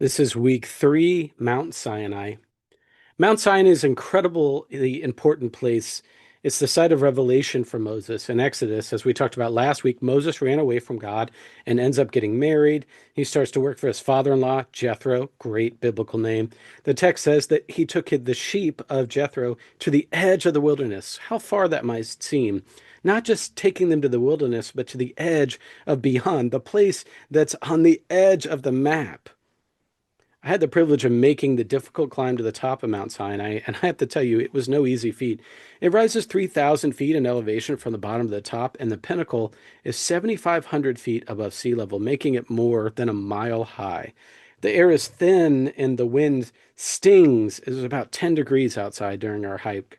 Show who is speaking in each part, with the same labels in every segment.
Speaker 1: This is week 3, Mount Sinai. Mount Sinai is an incredibly important place. It's the site of revelation for Moses in Exodus. As we talked about last week, Moses ran away from God and ends up getting married. He starts to work for his father-in-law, Jethro, great biblical name. The text says that he took the sheep of Jethro to the edge of the wilderness. How far that might seem. Not just taking them to the wilderness, but to the edge of beyond, the place that's on the edge of the map. I had the privilege of making the difficult climb to the top of Mount Sinai, and I have to tell you, it was no easy feat. It rises 3,000 feet in elevation from the bottom to the top, and the pinnacle is 7,500 feet above sea level, making it more than a mile high. The air is thin and the wind stings. It was about 10 degrees outside during our hike.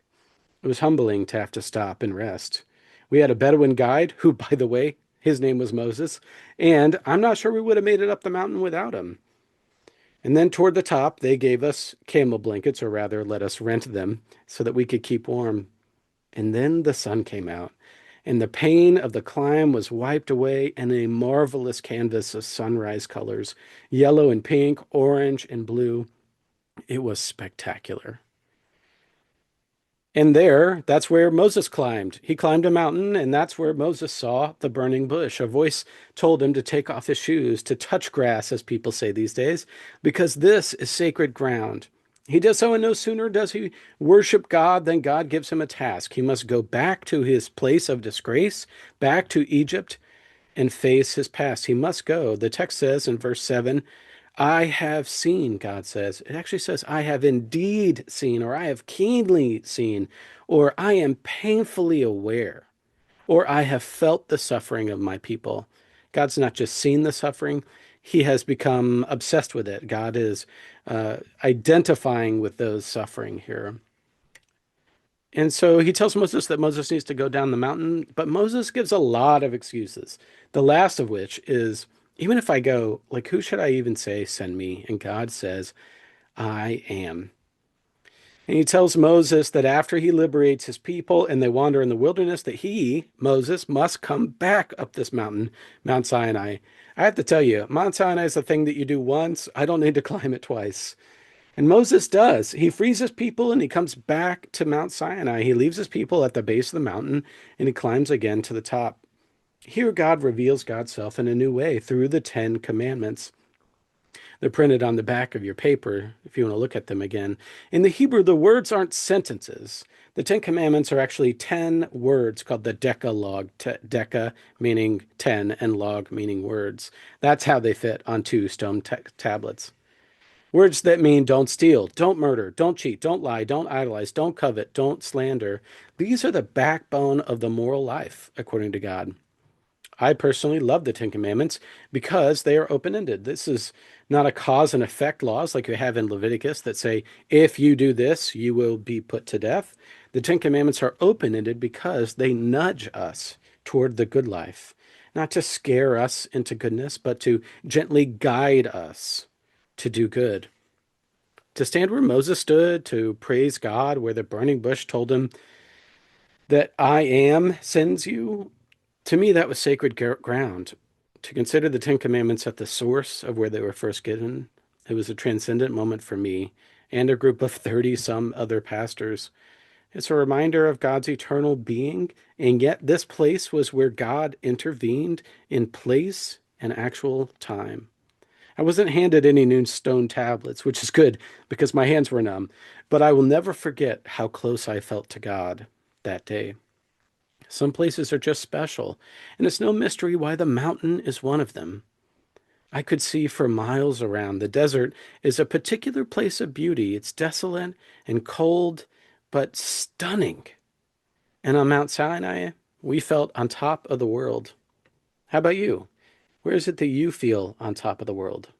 Speaker 1: It was humbling to have to stop and rest. We had a Bedouin guide, who, by the way, his name was Moses, and I'm not sure we would have made it up the mountain without him. And then toward the top, they gave us camel blankets, or rather, let us rent them so that we could keep warm. And then the sun came out, and the pain of the climb was wiped away in a marvelous canvas of sunrise colors, yellow and pink, orange and blue. It was spectacular. And that's where Moses climbed. He climbed a mountain, and that's where Moses saw the burning bush. A voice told him to take off his shoes, to touch grass, as people say these days, because this is sacred ground. He does so, and no sooner does he worship God than God gives him a task. He must go back to his place of disgrace, back to Egypt, and face his past. He must go. The text says in verse 7, I have seen, God says. It actually says, I have indeed seen, or I have keenly seen, or I am painfully aware, or I have felt the suffering of my people. God's not just seen the suffering, he has become obsessed with it. God is identifying with those suffering here. And so he tells Moses that Moses needs to go down the mountain, but Moses gives a lot of excuses. The last of which is, even if I go, like, who should I even say, send me? And God says, I am. And he tells Moses that after he liberates his people and they wander in the wilderness, that he, Moses, must come back up this mountain, Mount Sinai. I have to tell you, Mount Sinai is a thing that you do once. I don't need to climb it twice. And Moses does. He frees his people and he comes back to Mount Sinai. He leaves his people at the base of the mountain and he climbs again to the top. Here, God reveals God's self in a new way through the Ten Commandments. They're printed on the back of your paper if you want to look at them again. In the Hebrew, the words aren't sentences. The Ten Commandments are actually 10 words called the Decalogue. Deca meaning 10 and log meaning words. That's how they fit on two stone tablets. Words that mean don't steal, don't murder, don't cheat, don't lie, don't idolize, don't covet, don't slander. These are the backbone of the moral life, according to God. I personally love the Ten Commandments because they are open-ended. This is not a cause and effect laws like you have in Leviticus that say, if you do this, you will be put to death. The Ten Commandments are open-ended because they nudge us toward the good life, not to scare us into goodness, but to gently guide us to do good. To stand where Moses stood, to praise God, where the burning bush told him that I am sends you, to me, that was sacred ground. To consider the Ten Commandments at the source of where they were first given, it was a transcendent moment for me and a group of 30 some other pastors. It's a reminder of God's eternal being, and yet this place was where God intervened in place and actual time. I wasn't handed any new stone tablets, which is good because my hands were numb, but I will never forget how close I felt to God that day. Some places are just special, and it's no mystery why the mountain is one of them. I could see for miles around. The desert is a particular place of beauty. It's desolate and cold, but stunning. And on Mount Sinai, we felt on top of the world. How about you? Where is it that you feel on top of the world?